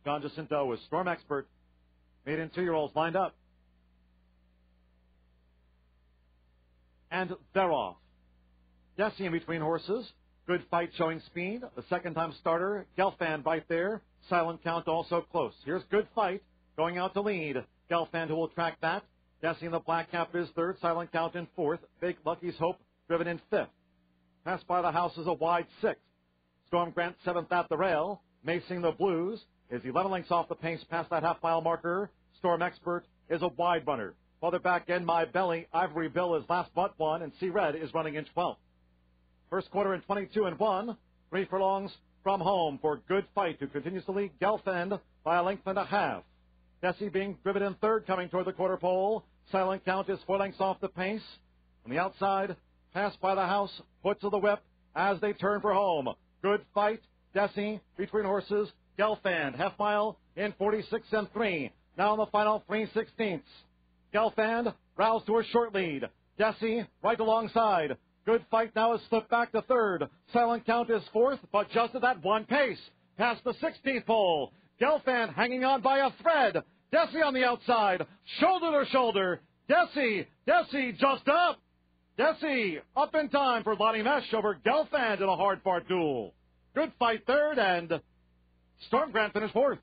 John Jacinto with Storm Expert. Maiden 2-year-olds lined up. And they're off. Desi in between horses. Good fight showing speed. The second-time starter, Gelfand right there. Silent Count also close. Here's Good Fight going out to lead. Gelfand who will track that. Desi in the black cap is third. Silent Count in fourth. Big Lucky's Hope driven in fifth. Passed by the House is a wide sixth. Storm Grant seventh at the rail. Macing the Blues is 11 lengths off the pace past that half-mile marker. Storm Expert is a wide runner. Further back in My Belly, Ivory Bill is last but one, and Sea Red is running in 12th. First quarter in 22-1. 3 furlongs from home for Good Fight, who continues to lead Gelfand by a length and a half. Desi being driven in third, coming toward the quarter pole. Silent Count is 4 lengths off the pace. On the outside, passed by the House, put to the whip as they turn for home. Good Fight, Desi between horses, Gelfand, half mile in 46-3. Now in the final 3/16. Gelfand roused to a short lead. Desi right alongside. Good Fight now has slipped back to third. Silent Count is fourth, but just at that one pace. Past the 16th pole. Gelfand hanging on by a thread. Desi on the outside. Shoulder to shoulder. Desi just up. Desi up in time for Lonnie Mesh over Gelfand in a hard-fought duel. Good Fight third, and Storm Grant finished fourth.